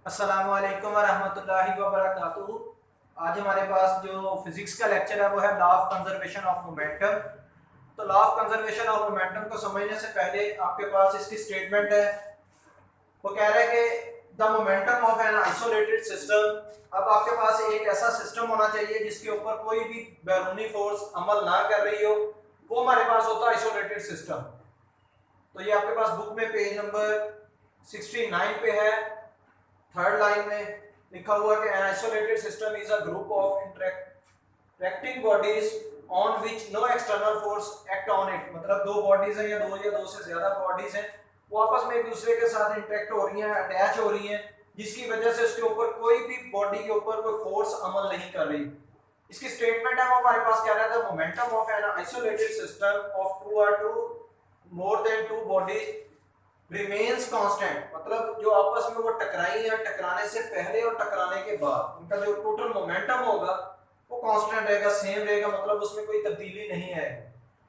अस्सलामु अलैकुम वरहमतुल्लाहि वबरकातुहू। आज हमारे पास जो फिजिक्स का लेक्चर है वो है law of conservation of momentum. तो law of conservation of momentum को समझने से पहले आपके पास इसकी स्टेटमेंट है। वो कह रहा है कि the momentum of an isolated system. अब आपके पास एक ऐसा सिस्टम होना चाहिए जिसके ऊपर कोई भी बैरूनी फोर्स अमल ना कर रही हो, वो हमारे पास होता है आइसोलेटेड सिस्टम। तो ये आपके पास बुक में पेज नंबर 69 पे है। थर्ड लाइन में लिखा हुआ कि an isolated system is a group of interacting bodies on which no external force act on it। मतलब दो बॉडीज हैं या दो से ज्यादा बॉडीज हैं, वो आपस में एक दूसरे के साथ इंटरेक्ट हो रही हैं, अटैच हो रही हैं, जिसकी वजह से उसके ऊपर कोई भी बॉडी के ऊपर कोई फोर्स अमल नहीं कर रही। इसकी स्टेटमेंट है वो हमारे पास क्या रहता है, momentum of an isolated system of two more than two bodies remains constant. मतलब जो आपस में वो टकराई है, टकराने से पहले और टकराने के बाद उनका जो टोटल मोमेंटम होगा वो कांस्टेंट रहेगा, सेम रहेगा, मतलब उसमें कोई तब्दीली नहीं है।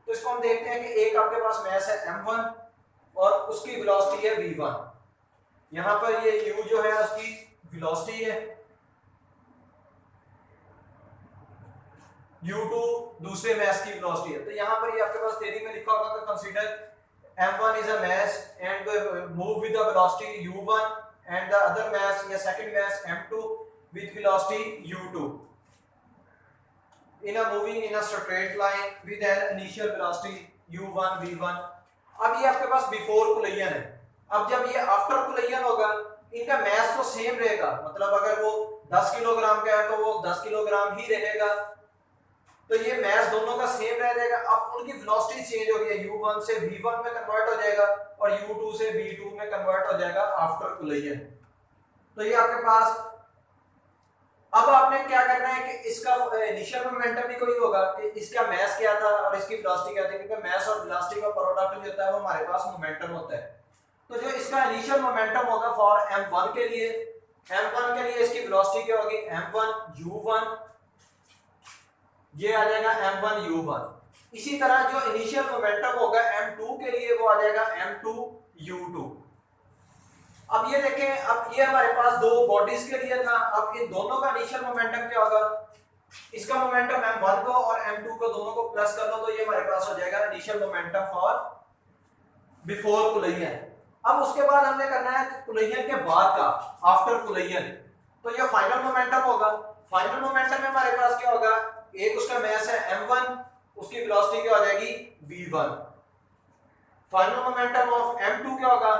तो इसको हम देखते हैं कि एक आपके पास मास है m1 और उसकी वेलोसिटी है v1। यहाँ पर ये u जो है उसकी वेलोसिटी है, u2 दूसरे मास की वेलोसिटी है। तो यहाँ पर ये आपके पास थ्योरी में लिखा होगा कि consider m1 is a mass and move with the velocity u1 and the other mass या second mass m2 with velocity u2 in a moving in a straight line with an initial velocity u1 v1। अब ये आपके पास before collision है। अब जब ये after collision होगा इनका मास तो सेम रहेगा, मतलब अगर वो 10 किलोग्राम का है तो वो 10 किलोग्राम ही रहेगा, तो ये मास दोनों का सेम रह जाएगा। अब उनकी वेलोसिटी चेंज हो गई, u1 से v1 में कन्वर्ट हो जाएगा और u2 से v2 में कन्वर्ट हो जाएगा आफ्टर कोलिजन। तो ये आपके पास अब आपने क्या करना है कि इसका इनिशियल मोमेंटम भी कोई होगा कि इसका मास क्या था और इसकी वेलोसिटी क्या थी, क्योंकि मास और वेलोसिटी का प्रोडक्ट जो होता है वो हमारे पास मोमेंटम होता है। तो जो इसका इनिशियल मोमेंटम होगा फॉर m1 के लिए, m1 के लिए इसकी वेलोसिटी क्या होगी, m1 u1, ये आ जाएगा m1 u1। इसी तरह जो इनिशियल मोमेंटम होगा m2 के लिए वो आ जाएगा m2 u2। अब ये देखें, अब ये हमारे पास दो बॉडीज के लिए था, अब इन दोनों का इनिशियल मोमेंटम क्या होगा, इसका मोमेंटम m1 को और m2 को दोनों को प्लस कर लो तो ये हमारे पास हो जाएगा initial momentum for before collision. अब उसके बाद हमने करना है कोलिजन के बाद का, आफ्टर कोलिजन। तो ये फाइनल मोमेंटम होगा। फाइनल मोमेंटम में हमारे पास क्या होगा, एक उसका मास है m1, उसकी वेलोसिटी क्या हो जाएगी v1। Final momentum of m2 क्या होगा,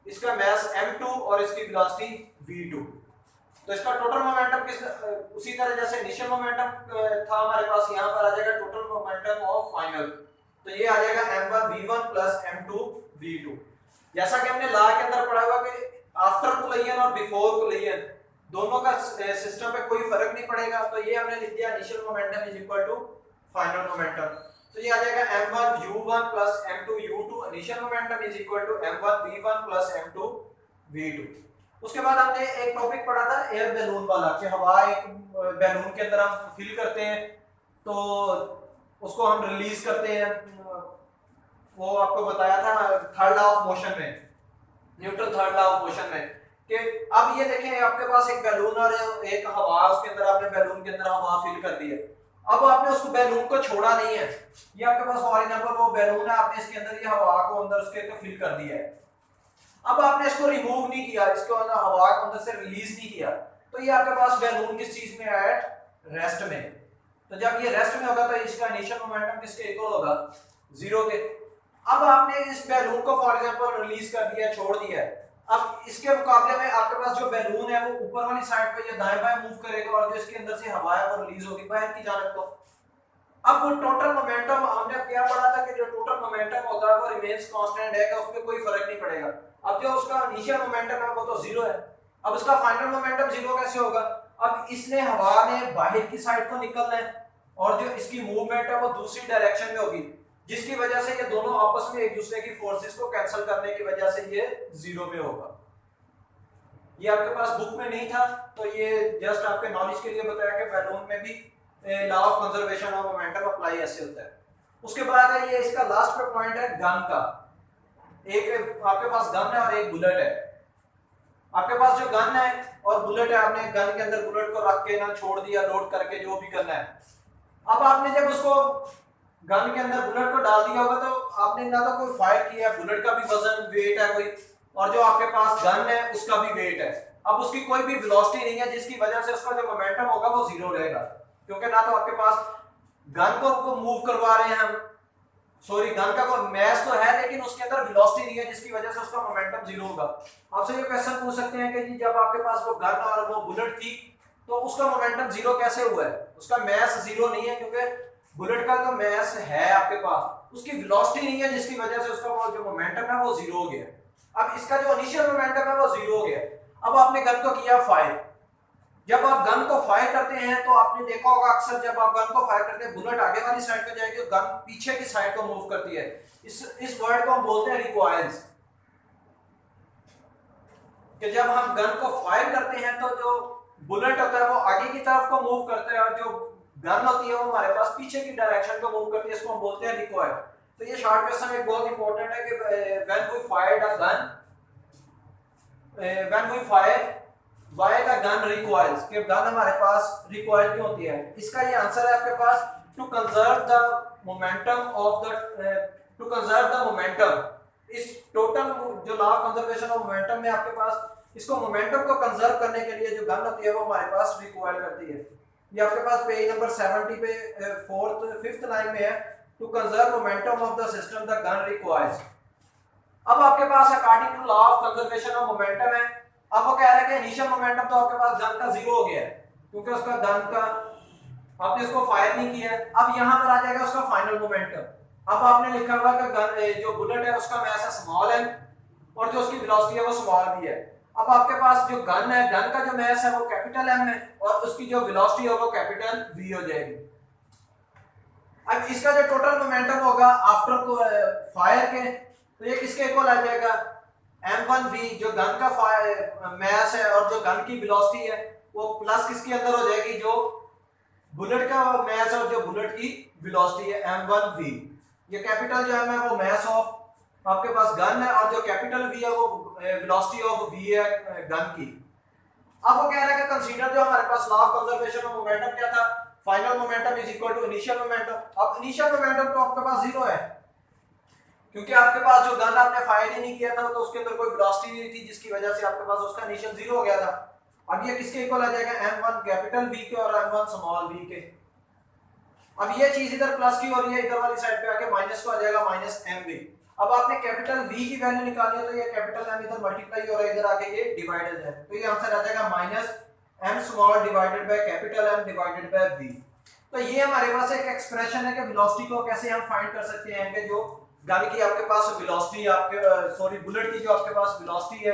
इसका मास m2 और इसकी वेलोसिटी v2। तो इसका टोटल मोमेंटम किस उसी तरह जैसे इनिशियल मोमेंटम था हमारे पास, यहां पर आ जाएगा टोटल मोमेंटम ऑफ फाइनल। तो ये आ जाएगा m1 v1 plus m2 v2। जैसा कि हमने लॉ के अंदर पढ़ा हुआ कि आफ्टर कोलिजन और बिफोर कोलिजन दोनों का सिस्टम पे कोई फर्क नहीं पड़ेगा। तो ये हमने लिख दिया initial momentum is equal to final momentum. तो ये आ जाएगा m1 u1 plus m2 u2, initial momentum is equal to m1 v1 plus m2 v2। उसके बाद हमने एक टॉपिक पढ़ा था एयर बैलून वाला, कि हवा एक बैलून के अंदर हम फिल करते हैं तो उसको हम रिलीज करते हैं। वो आपको बताया था थर्ड लॉ ऑफ मोशन में, Newton third law of motion में, कि अब ये देखें आपके पास एक बैलून और एक हवा, उसके अंदर आपने बैलून के अंदर हवा फिल कर दी है। अब आपने उसको बैलून को छोड़ा नहीं है, ये आपके पास फॉर एग्जांपल वो बैलून है, आपने इसके अंदर ये हवा को अंदर उसके तो फिल कर दिया है। अब आपने इसको रिमूव नहीं किया, इसको अंदर हवा को अंदर से रिलीज नहीं किया, तो ये आपके पास बैलून किस चीज में है, रेस्ट में। तो जब ये रेस्ट में होगा तो इसका इनिशियल मोमेंटम किसके इक्वल होगा, जीरो के। अब आपने इस बैलून को फॉर एग्जांपल रिलीज कर दिया, छोड़ दिया है। अब इसके मुकाबले में आपके पास जो बैलून है वो ऊपर वाली साइड पे या दाएं बाएं मूव करेगा और जो इसके अंदर से हवा है वो रिलीज होगी बाहर की जानिब। तो अब वो टोटल मोमेंटम हमने क्या पढ़ा था कि जो टोटल मोमेंटम होगा वो रिमेन्स कांस्टेंट है, उसमें कोई फर्क नहीं पड़ेगा। अब जो उसका इनिशियल मोमेंटम है वो तो जीरो है, अब उसका फाइनल मोमेंटम जीरो कैसे होगा, अब इसने हवा ने बाहर की साइड को निकलना है और जो इसकी मूवमेंट है वो दूसरी डायरेक्शन में होगी, जिसकी वजह से ये दोनों आपस में एक दूसरे की फोर्सेस को कैंसिल करने की वजह से ये जीरो में होगा। ये आपके पास बुक में नहीं था, तो ये जस्ट आपके नॉलेज के लिए बताया कि बैलून में भी law of conservation of momentum apply ऐसे होता है। उसके बाद है ये इसका लास्ट पॉइंट है गन का। एक आपके पास गन है और एक बुलेट है। आपके पास जो गन है और बुलेट है, आपने गन के अंदर बुलेट को रख के ना छोड़ दिया, लोड करके जो भी करना है। अब आपने जब उसको गन के अंदर बुलेट को डाल दिया होगा तो आपने ना तो कोई फायर किया, बुलेट का भी वजन वेट है कोई, और जो आपके पास गन है उसका भी वेट है। अब उसकी कोई भी वेलोसिटी नहीं है जिसकी वजह से उसका जो मोमेंटम होगा वो जीरो रहेगा, क्योंकि ना तो आपके पास गन को मूव करवा रहे हैं हम, सॉरी गन का कोई मैस तो है लेकिन उसके अंदर वेलोसिटी नहीं है जिसकी वजह से उसका मोमेंटम जीरो होगा। आपसे ये क्वेश्चन पूछ सकते हैं कि जी जब आपके पास वो गन और वो बुलेट थी तो उसका मोमेंटम जीरो कैसे हुआ है? उसका मैस जीरो नहीं है क्योंकि बुलेट का तो मैस है आपके पास, उसकी वेलोसिटी नहीं है जिसकी वजह से उसका जो मोमेंटम है वो जीरो हो गया। अब इसका जो इनिशियल मोमेंटम है वो जीरो हो गया। अब आपने गन को किया फायर, जब आप गन को फायर करते हैं तो आपने देखा होगा अक्सर जब आप गन को फायर करते हैं बुलेट आगे वाली साइड पे जाएगी, गन पीछे की साइड को मूव करती है। इस वर्ड को हम बोलते हैं रिकॉइल्स, कि जब हम गन को फायर करते हैं तो जो बुलेट होता है वो आगे की तरफ को मूव करता है और जो गन होती है वो हमारे पास पीछे की डायरेक्शन को मूव करती है, इसको हम बोलते हैं रिकॉइल। तो ये शॉर्ट क्वेश्चन एक बहुत इंपॉर्टेंट है कि when we fired a gun, when we fire why the gun recoils, कि गन हमारे पास रिकॉइल क्यों होती है? इसका ये आंसर है आपके पास to conserve the momentum of the, to conserve the momentum. इस टोटल जो law of conservation of momentum में आपके पास इसको मोमेंटम को कंजर्व करने के लिए जो गन होती है वो हमारे पास रिकॉइल करती है। ये आपके पास पेज नंबर 70 पे फोर्थ फिफ्थ लाइन में है, to conserve momentum of the system the gun requires. अब आपके पास according to law of conservation of momentum है, अब वो कह रहा है कि इनिशियल मोमेंटम तो आपके पास गन का जीरो हो गया है क्योंकि उसका गन का आपने इसको फायर नहीं किया। अब यहां पर आ जाएगा उसका फाइनल मोमेंटम। अब आपने लिखा हुआ कि गन जो बुलेट है उसका मैस है स्मॉल m और जो उसकी वेलोसिटी है वो स्मॉल v है। अब आपके पास जो गन है, गन का जो मैस है वो कैपिटल M है और उसकी जो वेलोसिटी है वो कैपिटल v हो जाएगी। अब इसका जो टोटल मोमेंटम होगा आफ्टर फायर के, तो ये किसके इक्वल आ जाएगा? m1v, जो गन का मैस है और जो गन की वेलोसिटी है वो प्लस किसके अंदर हो जाएगी? जो बुलेट का मैस और जो बुलेट की वेलोसिटी है m1v। ये कैपिटल जो है वो मैस ऑफ आपके पास गन है और जो कैपिटल v है वो वेलोसिटी ऑफ v है गन की। अब वो कह रहा है कि कंसीडर जो हमारे पास law of conservation of momentum क्या था? Final momentum is equal to initial momentum. अब इनिशियल मोमेंटम तो आपके पास जीरो है क्योंकि आपके पास जो गन आपने फायर ही नहीं किया था तो उसके अंदर कोई वेलोसिटी नहीं थी जिसकी वजह से आपके पास उसका इनिशियल जीरो हो गया था। अब ये किसके इक्वल आ जाएगा? m1 कैपिटल V के और m1 स्मॉल v के। अब ये चीज इधर प्लस की हो रही है, इधर वाली साइड पे आके माइनस को आ जाएगा माइनस mv। अब आपने कैपिटल V की वैल्यू निकाली है तो ये कैपिटल M इधर मल्टीप्लाई हो रहा है, इधर आके ये डिवाइडेड है, तो ये आंसर आ जाएगा minus m small divided by capital M divided by v। तो ये हमारे पास एक एक्सप्रेशन है कि वेलोसिटी को कैसे हम फाइंड कर सकते हैं कि जो गन की आपके पास वेलोसिटी, आपके सॉरी बुलेट की जो आपके पास वेलोसिटी है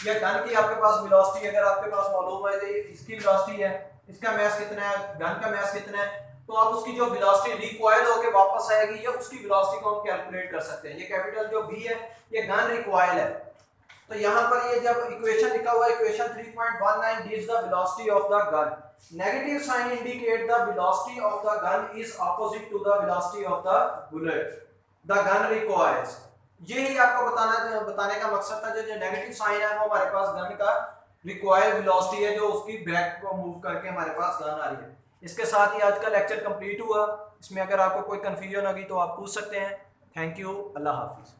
या गन की आपके पास वेलोसिटी अगर आपके पास मालूम है कि इसकी वेलोसिटी है, इसका मैस कितना है, गन का मैस कितना है, तो आप उसकी जो वेलोसिटी रिक्वायर्ड होके वापस आएगी या उसकी वेलोसिटी को हम कैलकुलेट कर सकते हैं। ये कैपिटल जो v है ये गन रिक्वायर्ड है। तो यहाँ पर ये जब इक्वेशन लिखा हुआ है equation 3.19 gives the velocity of the gun, negative sign indicate the velocity of the gun is opposite to the velocity of the bullet, the gun recoils। यही आपको बताने का मकसद था। जो नेगेटिव साइन है वो हमारे पास गन का रिक्वायर्ड वेलोसिटी है जो उसकी बैक को मूव करके हमारे पास गन आ रही है। इसके साथ ही आज का लेक्चर कंप्लीट हुआ। इसमें अगर आपको कोई कंफ्यूजन होगी तो आप पूछ सकते हैं। Thank you, Allah Hafiz.